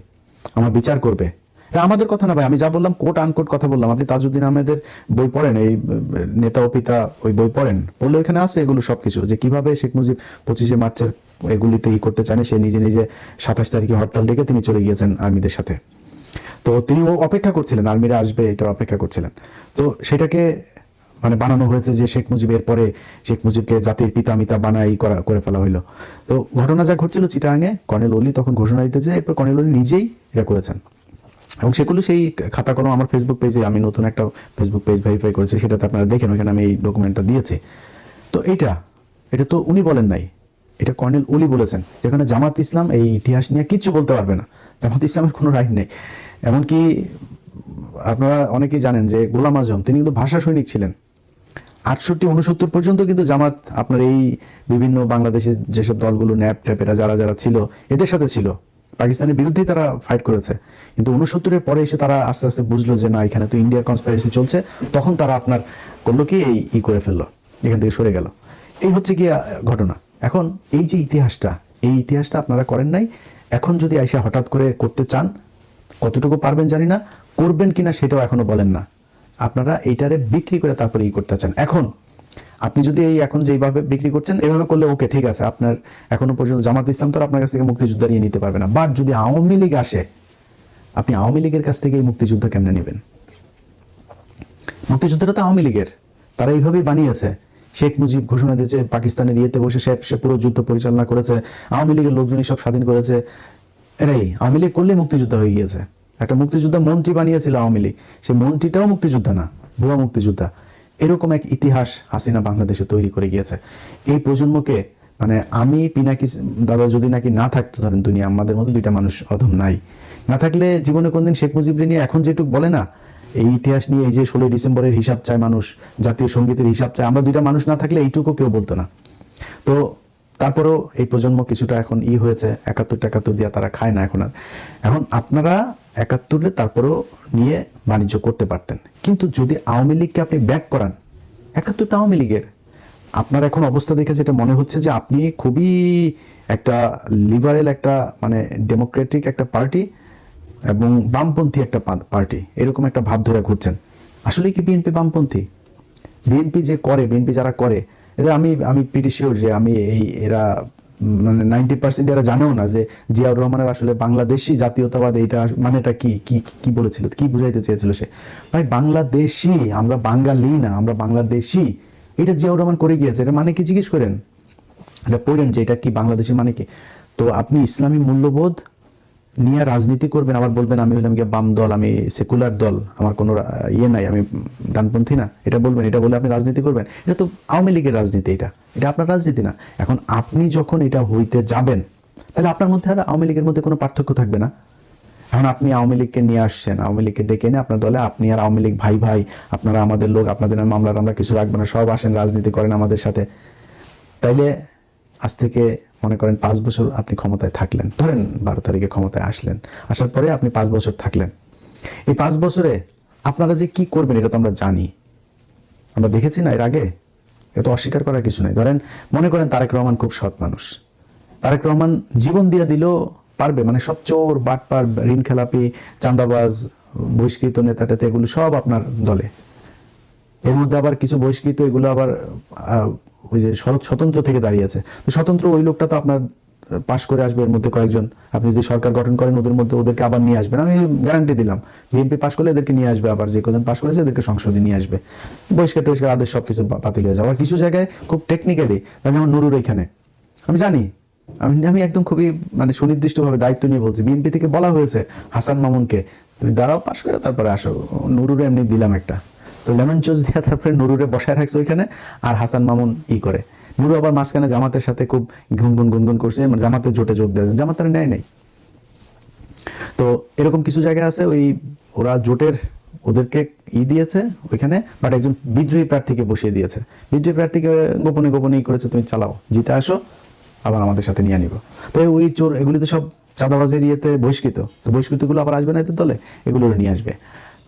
[SPEAKER 1] আমার বিচার করবে। এটা আমাদের কথা না ভাই, আমি যা বললাম কোট আনকোট কথা বললাম। আপনি তাজউদ্দিন আহমেদের বই পড়েন, এই নেতা ও পিতা ওই বই পড়লে ওইখানে আছে এগুলো সবকিছু, যে কিভাবে শেখ মুজিব 25শে মার্চের এগুলিতে করতে চান, সে নিজে 27 তারিখে হরতাল ডেকে তিনি চলে গিয়েছেন আর্মিদের সাথে। তো তিনি অপেক্ষা করছিলেন আর্মিরা আসবে, এটার অপেক্ষা করছিলেন। তো সেটাকে মানে বানানো হয়েছে যে শেখ মুজিবের পরে শেখ মুজিবকে জাতির পিতা মিতা করে ফেলা হইলো। তো ঘটনা যা ঘটছিল চিটাগাঙে, কর্নেল অলি তখন ঘোষণা দিতেছে, এরপর কর্নেল অলি নিজেই এটা করেছেন। এবং সেগুলো সেই খাতা কলম আমার ফেসবুক পেজে, আমি নতুন একটা ফেসবুক পেজ ভেরিফাই করেছি, সেটাতে আপনারা দেখেন, ওইখানে আমি এই ডকুমেন্টটা দিয়েছি। তো এটা তো উনি বলেন নাই, এটা কর্নেল অলি বলেছেন, যেখানে জামাত ইসলাম এই ইতিহাস নিয়ে কিচ্ছু বলতে পারবে না, জামাত ইসলামের কোনো রাইট নেই। এমনকি আপনারা অনেকেই জানেন যে গোলাম আজম তিনি কিন্তু ভাষা সৈনিক ছিলেন। 68-69 পর্যন্ত কিন্তু জামাত আপনার এই বিভিন্ন বাংলাদেশের যেসব দলগুলো ন্যাপ ট্যাপেরা যারা যারা ছিল এদের সাথে ছিল, পাকিস্তানের বিরুদ্ধেই তারা ফাইট করেছে। কিন্তু 69-এর পরে এসে তারা আস্তে আস্তে বুঝলো যে না, এখানে তো ইন্ডিয়ার কনস্পিরেসি চলছে, তখন তারা আপনার করলো কি এই করে ফেললো, এখান থেকে সরে গেল। এই হচ্ছে কি ঘটনা। এখন এই যে ইতিহাসটা, এই ইতিহাসটা আপনারা করেন নাই। এখন যদি আইসা হঠাৎ করে করতে চান, কতটুকু পারবেন জানি না, করবেন কিনা সেটাও এখনো বলেন না। আপনারা এইটারে বিক্রি করে তারপরে করতে চান। এখন আপনি যদি এই এখন যেভাবে বিক্রি করছেন এভাবে করলে ওকে ঠিক আছে, আপনার এখনো পর্যন্ত জামাত ইসলাম তো আপনার কাছ থেকে মুক্তিযোদ্ধা নিয়ে নিতে পারবে না। বাট যদি আওয়ামী লীগ আসে, আপনি আওয়ামী লীগের কাছ থেকে এই মুক্তিযুদ্ধ কেমনে নেবেন? মুক্তিযুদ্ধটা তো আওয়ামী লীগের, তারা এইভাবেই বানিয়েছে। শেখ মুজিব ঘোষণা দিয়েছে, পাকিস্তানের ইয়েতে বসে সে পুরো যুদ্ধ পরিচালনা করেছে, আওয়ামী লীগের লোকজনই সব স্বাধীন করেছে। এরাই আওয়ামী লীগ করলে মুক্তিযোদ্ধা হয়ে গিয়েছে। একটা মুক্তিযোদ্ধা মন্ত্রী বানিয়েছিল আওয়ামী লীগ, সেই মন্ত্রীটাও মুক্তিযোদ্ধা না, ভুয়া মুক্তিযোদ্ধা। এরকম এক ইতিহাস হাসিনা বাংলাদেশে তৈরি করে গিয়েছে। এই প্রজন্মকে মানে আমি পিনাকি দাদা যদি নাকি না থাকতো, ধরেন দুনিয়া আমাদের মতো দুইটা মানুষ অধম নাই, না থাকলে জীবনে কোনদিন শেখ মুজিবরে নিয়ে এখন যেটুক বলে না, এই ইতিহাস নিয়ে এই যে 16 ডিসেম্বরের হিসাব চায় মানুষ, জাতীয় সঙ্গীতের হিসাব চায়, আমরা দুইটা মানুষ না থাকলে এইটুকু কেউ বলতো না। তো তারপরেও এই প্রজন্ম কিছুটা এখন হয়েছে, 71 দিয়া তারা খায় না এখন আর। এখন আপনারা 71-এ তারপরেও নিয়ে বাণিজ্য করতে পারতেন, কিন্তু যদি আওয়ামী লীগকে আপনি ব্যাক করান, 71টা আওয়ামী লীগের, আপনার এখন অবস্থা দেখে যেটা মনে হচ্ছে যে আপনি খুবই একটা লিবারেল একটা মানে ডেমোক্রেটিক একটা পার্টি এবং বামপন্থী একটা পার্টি, এরকম একটা ভাব ধরে ঘুরছেন। আসলে কি বিএনপি বামপন্থী? বিএনপি যে করে, বিএনপি যারা করে এদের আমি প্রিটি শিওর যে এরা মানে 90% এরা জানেও না যে জিয়াউর রহমানের আসলে বাংলাদেশি জাতীয়তাবাদ এইটা মানেটা কি কি কি বলেছিল, কি বুঝাইতে চেয়েছিল সে। ভাই বাংলাদেশি, আমরা বাঙালি না, আমরা বাংলাদেশি, এটা জিয়াউর রহমান করে গিয়েছে। এটা মানে কি জিজ্ঞেস করেন, এটা পড়েন যে এটা কি বাংলাদেশি মানে কি। তো আপনি ইসলামী মূল্যবোধ নিয়ে রাজনীতি করবেন, আবার বলবেন আমি হলাম গিয়ে বাম দল, আমি সেকুলার দল, আমার কোনো ইয়ে নাই, আমি ডানপন্থী না, এটা বলবেন, এটা বলে আপনি রাজনীতি করবেন। এটা তো আওয়ামী লীগের রাজনীতি, এটা আপনার রাজনীতি না। এখন আপনি যখন এটা হইতে যাবেন, তাহলে আপনার মধ্যে আর আওয়ামী লীগের মধ্যে কোনো পার্থক্য থাকবে না। এখন আপনি আওয়ামী লীগকে নিয়ে আসছেন, আওয়ামী লীগকে ডেকে এনে আপনার দলে, আপনি আর আওয়ামী লীগ ভাই ভাই, আপনারা আমাদের লোক, আপনাদের মামলার আমরা কিছু রাখবো না, সব আসেন রাজনীতি করেন আমাদের সাথে। তাইলে আজ থেকে মনে করেন 5 বছর আপনি ক্ষমতায় থাকলেন, ধরেন 12 তারিখে ক্ষমতায় আসলেন, আসার পরে আপনি 5 বছর থাকলেন। এই 5 বছরে আপনারা যে কি করবেন এটা তো আমরা জানি, আমরা দেখেছি না এর আগে, এটা অস্বীকার করার কিছু নাই। ধরেন মনে করেন তারেক রহমান খুব সৎ মানুষ, তারেক রহমান জীবন দিয়ে দিলেও পারবে, মানে সব চোর বাটপার ঋণ খেলাপি চাঁদাবাজ বহিষ্কৃত নেতাটাতে এগুলো সব আপনার দলে। এর মধ্যে আবার কিছু বহিষ্কৃত এগুলো আবার ওই যে স্বতন্ত্র থেকে দাঁড়িয়েছে, তো স্বতন্ত্র ওই লোকটা তো আপনার পাশ করে আসবে, এর মধ্যে কয়েকজন আপনি যদি সরকার গঠন করেন ওদের মধ্যে ওদেরকে আবার নিয়ে আসবেন, আমি গ্যারান্টি দিলাম। বিএনপি পাশ করলে এদেরকে নিয়ে আসবে, আবার যে কজন পাশ করেছে এদেরকে সংসদে নিয়ে আসবে, বহিষ্কার টহিষ্কার আদেশ সবকিছু বাতিল হয়ে যাবে। আর কিছু জায়গায় খুব টেকনিক্যালি, যেমন নুরুর এখানে আমি জানি, আমি একদম খুবই মানে সুনির্দিষ্টভাবে দায়িত্ব নিয়ে বলছি, বিএনপি থেকে বলা হয়েছে হাসান মামুনকে তুমি দাঁড়াও, পাশ করে তারপরে আসো। নুরুরে এমনি দিলাম একটা, তো লেমন চোজ দিয়ে তারপরে নুরুরে বসায় রাখছে ওইখানে, আর হাসান মামুন করে। নুরু আবার মাঝখানে জামাতের সাথে খুব গুনগুন করছে, জামাতের জোটে যোগ দেয়, জামাতের নেয় নাই। তো এরকম কিছু জায়গা আছে, ওই ওরা জোটের ওদেরকে দিয়েছে ওইখানে, বাট একজন বিদ্রোহী প্রার্থীকে বসিয়ে দিয়েছে, বিদ্রোহী প্রার্থীকে গোপনে গোপনে করেছে, তুমি চালাও, জিতে আসো, আবার আমাদের সাথে নিয়ে নিব। তো ওই চোর এগুলি তো সব চাঁদাবাজের ইয়েতে বহিষ্কৃত, তো বহিষ্কৃতগুলো আবার আসবে না এদের দলে, এগুলো নিয়ে আসবে।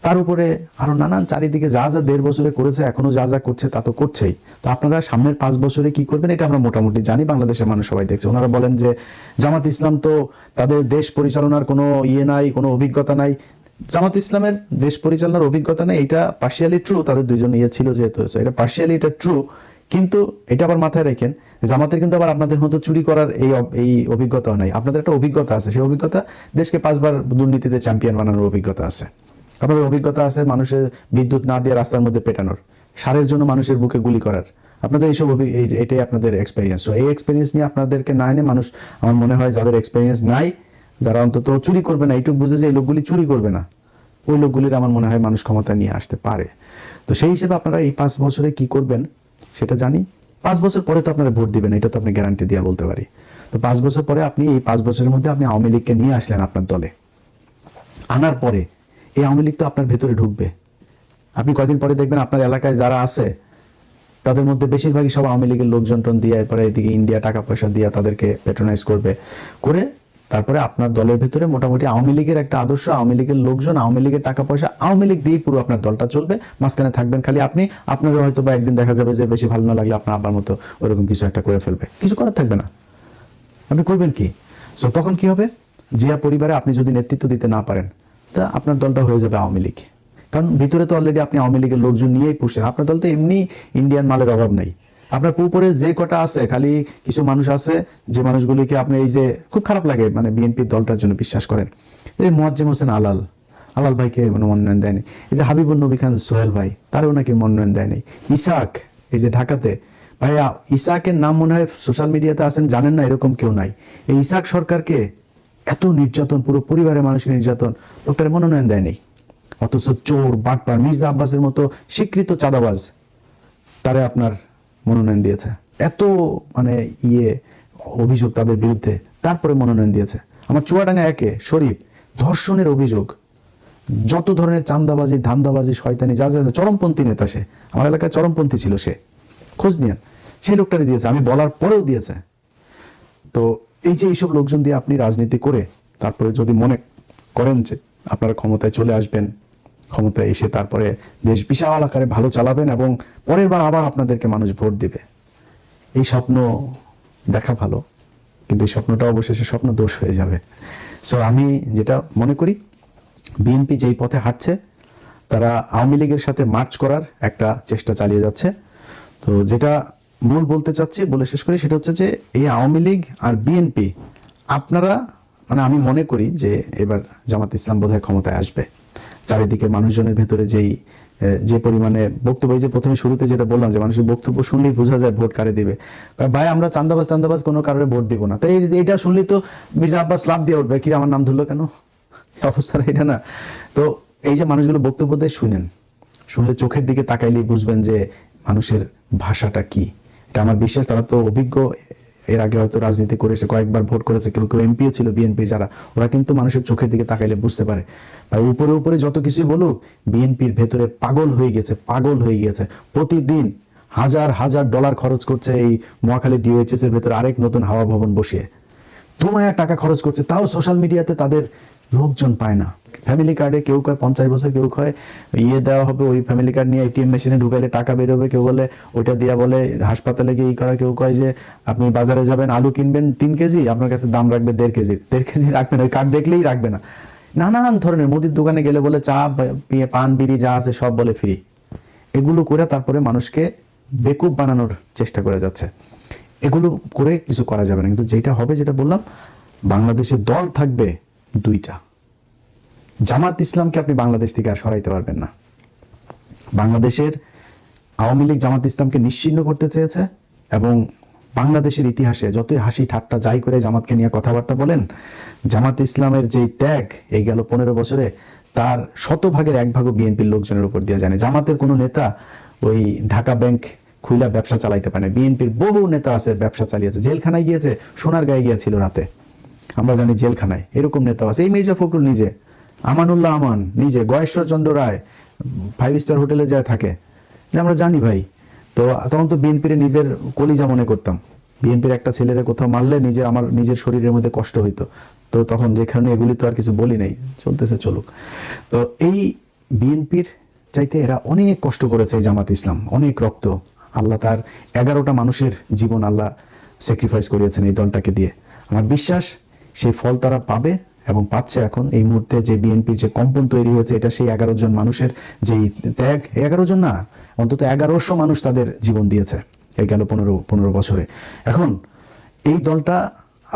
[SPEAKER 1] তার উপরে আরো নানান চারিদিকে যা যা 1.5 বছরে করেছে, এখনো যা যা করছে তা তো করছেই। তো আপনারা সামনের 5 বছরে কি করবেন এটা আমরা মোটামুটি জানি, বাংলাদেশের মানুষ সবাই দেখছে। ওনারা বলেন যে জামাত ইসলাম তো তাদের দেশ পরিচালনার কোনো নাই, কোনো অভিজ্ঞতা নাই। জামাত ইসলামের দেশ পরিচালনার অভিজ্ঞতা নেই, এটা পার্শিয়ালি ট্রু, তাদের দুইজন ছিল যেহেতু, এটা পার্শিয়ালি এটা ট্রু। কিন্তু এটা আবার মাথায় রাখেন, জামাতের কিন্তু আবার আপনাদের মতো চুরি করার এই অভিজ্ঞতাও নাই। আপনাদের একটা অভিজ্ঞতা আছে, সেই অভিজ্ঞতা দেশকে 5 বার দুর্নীতিতে চ্যাম্পিয়ন বানানোর অভিজ্ঞতা আছে। আপনাদের অভিজ্ঞতা আছে মানুষের বিদ্যুৎ না দিয়ে রাস্তার মধ্যে পেটানোর, সারের জন্য মানুষের বুকে গুলি করার, আপনাদের এইসব এটাই আপনাদের এক্সপেরিয়েন্স। তো এই এক্সপেরিয়েন্স নিয়ে আপনাদেরকে না এনে মানুষ, আমার মনে হয় যাদের এক্সপেরিয়েন্স নাই, যারা অন্তত চুরি করবে না, এইটুকু বুঝে যে এই লোকগুলি চুরি করবে না, ওই লোকগুলির আমার মনে হয় মানুষ ক্ষমতা নিয়ে আসতে পারে। তো সেই হিসেবে আপনারা এই 5 বছরে কি করবেন সেটা জানি। 5 বছর পরে তো আপনারা ভোট দিবেন, এটা তো আপনি গ্যারান্টি দিয়ে বলতে পারি। তো 5 বছর পরে আপনি এই 5 বছরের মধ্যে আপনি আওয়ামী লীগকে নিয়ে আসলেন আপনার দলে, আনার পরে এই আওয়ামী লীগ তো আপনার ভেতরে ঢুকবে। আপনি কয়দিন পরে দেখবেন আপনার এলাকায় যারা আছে তাদের মধ্যে বেশিরভাগই সব আওয়ামী লীগের লোকজন দিয়ে এরপরে এদিকে ইন্ডিয়া টাকা পয়সা দিয়ে তাদেরকে প্যাট্রোনাইজ করবে, করে তারপরে আপনার দলের ভেতরে মোটামুটি আওয়ামী লীগের একটা আদর্শ, আওয়ামী লীগের লোকজন, আওয়ামী লীগের টাকা পয়সা, আওয়ামী লীগ দিয়ে পুরো আপনার দলটা চলবে। মাঝখানে থাকবেন খালি আপনি। আপনারও হয়তো বা একদিন দেখা যাবে যে বেশি ভালো না লাগলে আপনার আবার মতো ওরকম কিছু একটা করে ফেলবে, কিছু করার থাকবে না। আপনি করবেন কি? সো তখন কি হবে? জিয়া পরিবারে আপনি যদি নেতৃত্ব দিতে না পারেন, তা আপনার দলটা হয়ে যাবে আওয়ামী লীগ। কারণ ভিতরে তো অলরেডি আপনি আওয়ামী লীগের লোকজন নিয়েই পুষছেন। আপনার দল তো এমনি ইন্ডিয়ান মালের অভাব নাই। আপনার উপরে যে কটা আছে, খালি কিছু মানুষ আছে যে মানুষগুলিকে আপনি এই যে খুব খারাপ লাগে, মানে বিএনপির দলটার জন্য বিশ্বাস করেন। এই মোয়াজ্জেম হোসেন আলাল, আলাল ভাইকে মনোনয়ন দেয়নি। এই যে হাবিবুর নবী খান সোহেল ভাই, তারও নাকি মনোনয়ন দেয়নি। ইসাক, এই যে ঢাকাতে ভাইয়া, ইসাকের নাম মনে হয় সোশ্যাল মিডিয়াতে আসেন, জানেন না এরকম কেউ নাই। এই ইসাক সরকারকে এত নির্যাতন, পুরো পরিবারের মানুষকে নির্যাতন, লোকটার মনোনয়ন দেয়নি। অথচ চোর, বাটপার, মির্জা আব্বাসের মতো স্বীকৃত চাঁদাবাজ তারে আপনার মনোনয়ন দিয়েছে। এত মানে অভিযোগ তাদের বিরুদ্ধে, তারপরে মনোনয়ন দিয়েছে। আমার চুয়াডাঙ্গা একে শরীফ, ধর্ষণের অভিযোগ, যত ধরনের চান্দাবাজি, ধান্দাবাজি, শয়তানি, যা যা চরমপন্থী নেতা সে। আমার এলাকায় চরমপন্থী ছিল সে, খোঁজ নিয়েন। সেই লোকটারই দিয়েছে, আমি বলার পরেও দিয়েছে। তো এই যে এইসব লোকজন দিয়ে আপনি রাজনীতি করে তারপরে যদি মনে করেন যে আপনারা ক্ষমতায় চলে আসবেন, ক্ষমতায় এসে তারপরে দেশ বিশাল আকারে ভালো চালাবেন এবং পরের বার আবার আপনাদেরকে মানুষ ভোট দিবে, এই স্বপ্ন দেখা ভালো, কিন্তু এই স্বপ্নটা অবশেষে স্বপ্ন দোষ হয়ে যাবে। সো আমি যেটা মনে করি, বিএনপি যেই পথে হাঁটছে, তারা আওয়ামী লীগের সাথে মার্চ করার একটা চেষ্টা চালিয়ে যাচ্ছে। তো যেটা মূল বলতে চাচ্ছি, বলে শেষ করি, সেটা হচ্ছে যে এই আওয়ামী লীগ আর বিএনপি, আপনারা মানে আমি মনে করি যে এবার জামাত ইসলাম বোধহয় ক্ষমতায় আসবে। চারিদিকে মানুষজনের ভেতরে যে পরিমাণে বক্তব্য, এই যে প্রথমে শুরুতে যেটা বললাম যে মানুষের বক্তব্য শুনলেই বোঝা যায় ভোট কারে দিবে। ভাই আমরা চান্দাবাজ কোনো কারণে ভোট দিব না, তাই এইটা শুনলেই তো মির্জা আব্বাস লাভ দিয়ে উঠবে, কি আমার নাম ধরলো কেন, অবস্থাটা এটা না। তো এই যে মানুষগুলো বক্তব্য দেয়, শুনলে চোখের দিকে তাকাইলেই বুঝবেন যে মানুষের ভাষাটা কি। এটা আমার বিশ্বাস, তারা তো অভিজ্ঞ, এর আগে হয়তো রাজনীতি করেছে, কয়েকবার ভোট করেছে, কেউ কেউ এমপিও ছিল বিএনপি যারা, ওরা কিন্তু মানুষের চোখের দিকে তাকাইলে বুঝতে পারে। ভাই উপরে উপরে যত কিছুই বলুক, বিএনপির ভেতরে পাগল হয়ে গেছে। প্রতিদিন হাজার হাজার ডলার খরচ করছে এই মহাখালী ডিওএইচএস এর ভেতরে আরেক নতুন হাওয়া ভবন বসিয়ে, ধুমায়া টাকা খরচ করছে, তাও সোশ্যাল মিডিয়াতে তাদের লোকজন পায় না। ফ্যামিলি কার্ডে কেউ কয় 50 বছর, কেউ কয় দেওয়া হবে, ওই ফ্যামিলি কার্ড নিয়ে এটিএম মেশিনে ঢুকাইলে টাকা বেরোবে, কেউ বলে ওইটা দিয়া বলে হাসপাতালে গিয়ে করা, কেউ কয় যে আপনি বাজারে যাবেন, আলু কিনবেন 3 কেজি, আপনার কাছে দাম রাখবে 1.5 কেজি রাখবেন, ওই কার্ড দেখলেই রাখবে না। নানান ধরনের, মুদির দোকানে গেলে বলে চা, পান, বিড়ি যা আছে সব বলে ফ্রি। এগুলো করে তারপরে মানুষকে বেকুব বানানোর চেষ্টা করে যাচ্ছে। এগুলো করে কিছু করা যাবে না। কিন্তু যেটা হবে, যেটা বললাম, বাংলাদেশে দল থাকবে 2টা। জামাত ইসলামকে আপনি বাংলাদেশ থেকে আর সরাইতে পারবেন না। বাংলাদেশের আওয়ামী লীগ জামাত ইসলামকে নিশ্চিহ্ন করতে চেয়েছে, এবং বাংলাদেশের ইতিহাসে যতই হাসি ঠাট্টা যাই করে জামাতকে নিয়ে কথাবার্তা বলেন, জামাত ইসলামের যেই ত্যাগ এই গেল 15 বছরে, তার 100 ভাগের 1 ভাগও বিএনপির লোকজনের উপর দিয়ে জানে। জামাতের কোনো নেতা ওই ঢাকা ব্যাংক খুইলা ব্যবসা চালাইতে পারে। বিএনপির বহু নেতা আছে ব্যবসা চালিয়েছে, জেলখানায় গিয়েছে, সোনার গায়ে গিয়েছিল রাতে, আমরা জানি জেলখানায়। এরকম নেতা আছে, এই মির্জা ফখরুল নিজে, আমানুল্লাহ আমান নিজে, গয়েশ্বর চন্দ্র রায় 5 স্টার হোটেলে যায় থাকে, আমরা জানি ভাই। তো তখন তো বিএনপির নিজের কলিজা মনে করতাম। বিএনপির একটা ছেলেরে কোথাও মারলে আমার নিজের শরীরের মধ্যে কষ্ট হইতো। তো তখন যেখানে এগুলি তো আর কিছু বলি নাই, চলতেছে চলুক। তো এই বিএনপির চাইতে এরা অনেক কষ্ট করেছে, এই জামাত ইসলাম অনেক রক্ত, আল্লাহ তার 11টা মানুষের জীবন আল্লাহ স্যাক্রিফাইস করিয়েছেন এই দলটাকে দিয়ে। আমার বিশ্বাস সেই ফল তারা পাবে এবং পাচ্ছে। এখন এই মুহূর্তে যে বিএনপির যে কম্পন তৈরি হয়েছে, এটা সেই 11 জন মানুষের যেই ত্যাগ, 11 জন না, অন্তত 1100 মানুষ তাদের জীবন দিয়েছে এই গেল 15 বছরে। এখন এই দলটা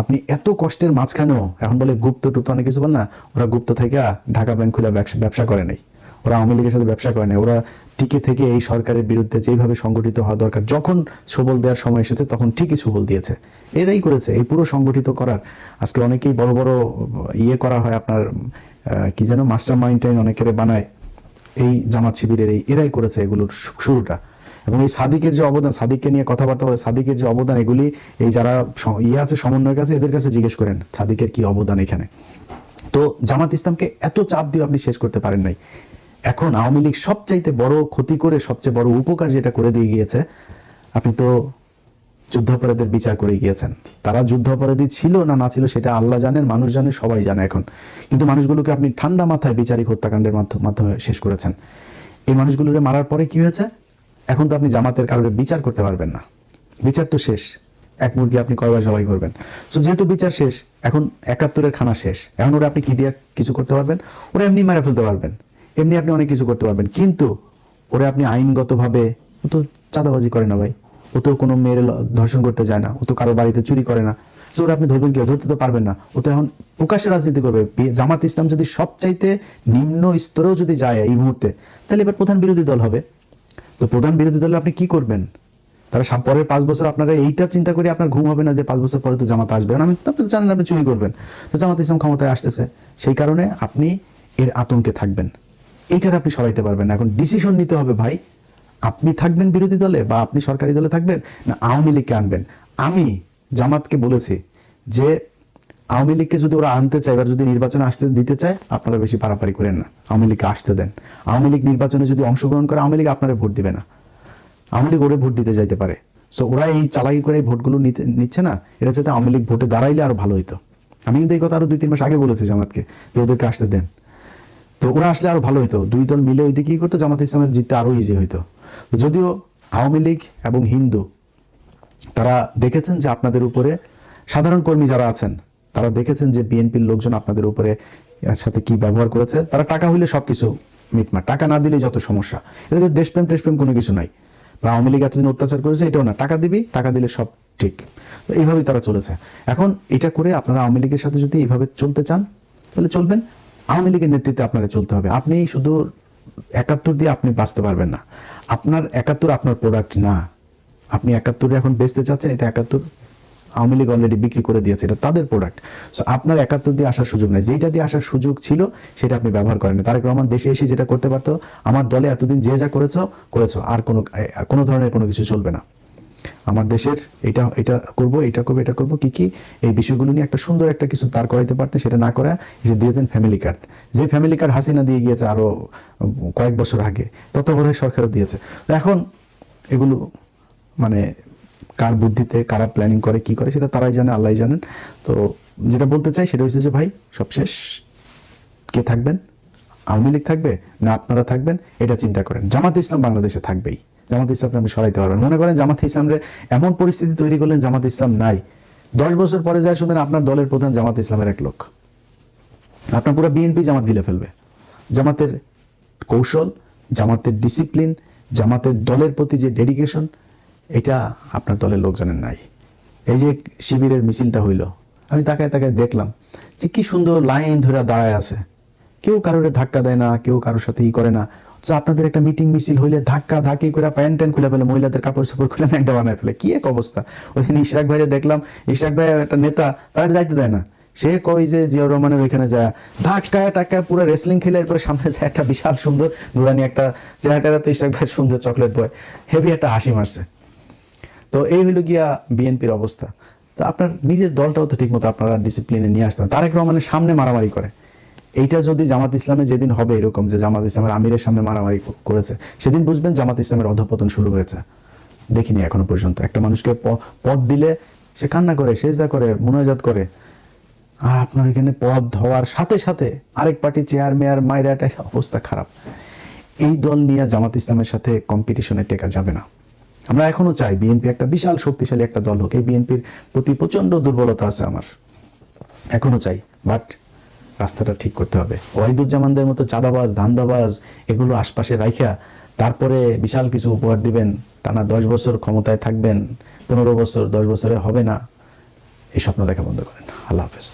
[SPEAKER 1] আপনি এত কষ্টের মাঝখানেও এখন বলে গুপ্ত টুপ্ত অনেক কিছু বল না, ওরা গুপ্ত থেকে ঢাকা ব্যাংক খুলে ব্যবসা করে নাই, ওরা আওয়ামী লীগের সাথে ব্যবসা করে নাই, ওরা টিকে থেকে এই সরকারের বিরুদ্ধে যেভাবে সংগঠিত হওয়া দরকার, যখন সবল দেওয়ার সময় এসেছে তখন ঠিকই সবল দিয়েছে। এরাই করেছে এই পুরো সংগঠিত করার। আজকে অনেকেই বড় বড় করা হয়, আপনার কি যেন মাস্টার মাইন্ড অনেকের বানায়, এই জামাত শিবিরের এরাই করেছে এগুলোর শুরুটা। এবং এই সাদিকের যে অবদান, সাদিককে নিয়ে কথাবার্তা বলে, সাদিকের যে অবদান, এগুলি এই যারা আছে সমন্বয়ের কাছে, এদের কাছে জিজ্ঞেস করেন সাদিকের কি অবদান এখানে। তো তো জামাত ইসলামকে এত চাপ দিয়ে আপনি শেষ করতে পারেন নাই। এখন আওয়ামী লীগ সবচাইতে বড় ক্ষতি করে সবচেয়ে বড় উপকার যেটা করে দিয়ে গিয়েছে, আপনি তো যুদ্ধাপরাধীদের বিচার করে গিয়েছেন। তারা যুদ্ধাপরাধী ছিল না না ছিল সেটা আল্লাহ জানেন, মানুষ জানে, সবাই জানে এখন। কিন্তু মানুষগুলোকে আপনি ঠান্ডা মাথায় বিচারিক হত্যাকাণ্ডের মাধ্যমে শেষ করেছেন। এই মানুষগুলোকে মারার পরে কি হয়েছে? এখন তো আপনি জামাতের কারণে বিচার করতে পারবেন না, বিচার তো শেষ। এক মুরগি আপনি কয়বার জবাই করবেন? তো যেহেতু বিচার শেষ, এখন ৭১-এর খানা শেষ, এখন ওরা আপনি কি দিয়ে কিছু করতে পারবেন? ওরা এমনি মারা ফেলতে পারবেন, এমনি আপনি অনেক কিছু করতে পারবেন, কিন্তু ওরা আপনি আইনগতভাবে, ও তো চাঁদাবাজি করে না ভাই, ও তো কোনো মেয়ের ধর্ষণ করতে যায় না, ও তো কারো বাড়িতে চুরি করে না, সো ওরা আপনি ধরবেন কি? ধরতে তো পারবেন না। ও তো এখন প্রকাশ্যে রাজনীতি করবে। জামাত ইসলাম যদি সবচাইতে নিম্ন স্তরেও যদি যায় এই মুহূর্তে, তাহলে এবার প্রধান বিরোধী দল হবে। তো প্রধান বিরোধী দলে আপনি কি করবেন? তারা পরের 5 বছর আপনারা এইটা চিন্তা করে আপনার ঘুম হবে না যে 5 বছর পরে তো জামাত আসবে, আপনি তো জানেন আপনি চুরি করবেন। তো জামাত ইসলাম ক্ষমতায় আসতেছে, সেই কারণে আপনি এর আতঙ্কে থাকবেন, এইটার আপনি সরাইতে পারবেন না। এখন ডিসিশন নিতে হবে ভাই, আপনি থাকবেন বিরোধী দলে বা আপনি সরকারি দলে থাকবেন, না আওয়ামী লীগকে আনবেন। আমি জামাতকে বলেছি যে আওয়ামী লীগকে যদি ওরা আনতে চায়, এবার যদি নির্বাচনে আসতে দিতে চায়, আপনারা বেশি পারাপারি করেন না, আওয়ামী লীগকে আসতে দেন। আওয়ামী লীগ নির্বাচনে যদি অংশগ্রহণ করে, আওয়ামী লীগ আপনারা ভোট দিবে না, আওয়ামী লীগ ওরে ভোট দিতে যাইতে পারে। সো ওরা এই চালাকি করে এই ভোটগুলো নিচ্ছে না, এটা যাতে আওয়ামী লীগ ভোটে দাঁড়াইলে আরো ভালো হইতো। আমি কিন্তু এই কথা আরো 2-3 মাস আগে বলেছি জামাতকে যে ওদেরকে আসতে দেন, তো ওরা আসলে আরো ভালো হইতো। দুই দল মিলে ওই দিকে কি করতো, জামাত ইসলামের জিততে আরো ইজি হইতো। যদিও আওয়ামী লীগ এবং হিন্দু তারা দেখেছেন যে আপনাদের উপরে, সাধারণ কর্মী যারা আছেন তারা দেখেছেন যে বিএনপির লোকজন আপনাদের উপরে সাথে কি ব্যবহার করেছে। তারা টাকা হইলে সবকিছু মিটমাট, টাকা না দিলে যত সমস্যা। এদের দেশপ্রেম টেশপ্রেম কোনো কিছু নাই, বা আওয়ামী লীগ এতদিন অত্যাচার করেছে এটাও না, টাকা দিবি, টাকা দিলে সব ঠিক। এইভাবেই তারা চলেছে। এখন এটা করে আপনারা আওয়ামী লীগের সাথে যদি এইভাবে চলতে চান তাহলে চলবেন, আওয়ামী লীগের নেতৃত্বে আপনারা চলতে হবে। আপনি শুধু ৭১ দিয়ে আপনি বাঁচতে পারবেন না। আপনার ৭১ আপনার প্রোডাক্ট না, আপনি ৭১ এখন বেচতে চাচ্ছেন, এটা ৭১ আওয়ামী লীগ অলরেডি বিক্রি করে দিয়েছে, এটা তাদের প্রোডাক্ট। সো আপনার ৭১ দিয়ে আসার সুযোগ নেই, যেটা দিয়ে আসার সুযোগ ছিল সেটা আপনি ব্যবহার করেন। তারেক রহমান দেশে এসে যেটা করতে পারতো, আমার দলে এতদিন যে যা করেছো, আর কোনো ধরনের কোনো কিছু চলবে না। আমার দেশের এটা করব, এটা করব, কি এই বিষয়গুলো নিয়ে একটা সুন্দর একটা কিছু তার করাইতে পারতেন, সেটা না করে এসে দিয়েছেন ফ্যামিলি কার্ড। যে ফ্যামিলি কার্ড হাসিনা দিয়ে গিয়েছে আরো কয়েক বছর আগে, তত্ত্বাবধায়ক সরকারও দিয়েছে। এখন এগুলো মানে কার বুদ্ধিতে কারা প্ল্যানিং করে কি করে সেটা তারাই জানে, আল্লাহই জানেন। তো যেটা বলতে চাই সেটা হচ্ছে যে ভাই, সবশেষ কে থাকবেন? আওয়ামী লীগ থাকবে না আপনারা থাকবেন? এটা চিন্তা করেন। জামাত ইসলাম বাংলাদেশে থাকবেই, জামাত ইসলাম আপনি সরাইতে পারবেন। মনে করেন জামাত ইসলামের এমন পরিস্থিতি তৈরি করলেন জামাত ইসলাম নাই, 10 বছর পরে যায় শুনবেন আপনার দলের প্রধান জামাত ইসলামের এক লোক, আপনার পুরো বিএনপি জামাত গিলে ফেলবে। জামাতের কৌশল, জামাতের ডিসিপ্লিন, জামাতের দলের প্রতি যে ডেডিকেশন, এটা আপনার দলের লোকজনের নাই। এই যে শিবিরের মিছিলটা হইল, আমি তাকায় দেখলাম যে কি সুন্দর লাইন ধরে দাঁড়ায় আছে, কেউ কারোর ধাক্কা দেয় না, কেউ কারোর সাথে করে না। তো আপনাদের একটা মিটিং মিছিল হইলে ধাক্কি করে প্যান্ট ট্যান্ট খুলে ফেলে, মহিলাদের কাপড় চোপড় খুলে ন্যাংটা বানায় ফেলে, কি এক অবস্থা। ওই দিন ইশরাক ভাইরে দেখলাম, ইশরাক ভাই একটা নেতা, তার যাইতে দেয় না। সে কয় যে জিয়াউর রহমানের ওইখানে যায় ধাক্কায় পুরো রেসলিং খেলে এরপরে সামনে যায় একটা বিশাল সুন্দর নুরানি একটা চেহারা, তো ইশরাক ভাই সুন্দর চকলেট বয়, হেভি একটা হাসি মারছে। তো এই হইল গিয়া বিএনপির অবস্থা। তো আপনার নিজের দলটাও তো ঠিক মতো আপনারা ডিসিপ্লিনে নিয়ে আসতে হবে। তারেক রহমানের সামনে মারামারি করে, এইটা যদি জামাত ইসলামে যেদিন হবে এরকম যে জামাত ইসলামের আমিরের সামনে মারামারি করেছে, সেদিন বুঝবেন জামাত ইসলামের অধঃপতন শুরু হয়েছে। দেখিনি এখনো পর্যন্ত একটা মানুষকে পদ দিলে সে কান্না করে, সেজদা করে, মুনাজাত করে, আর আপনার এখানে পদ হওয়ার সাথে সাথে আরেক পার্টি চেয়ার মেয়ার মাইরাটা, অবস্থা খারাপ। এই দল নিয়ে জামাত ইসলামের সাথে কম্পিটিশনে টেকা যাবে না। আমরা এখনো চাই বিএনপি একটা বিশাল শক্তিশালী একটা দল হোক। এই বিএনপির প্রতি প্রচন্ড দুর্বলতা আছে আমার, এখনো চাই, বাট রাস্তাটা ঠিক করতে হবে। ওয়াহিদুজ্জামানদের মতো চাঁদাবাজ ধান্দাবাজ এগুলো আশপাশে রাইখা তারপরে বিশাল কিছু উপহার দিবেন, টানা 10 বছর ক্ষমতায় থাকবেন, 15 বছর 10 বছরে হবে না, এই স্বপ্ন দেখা বন্ধ করেন। আল্লাহ হাফেজ।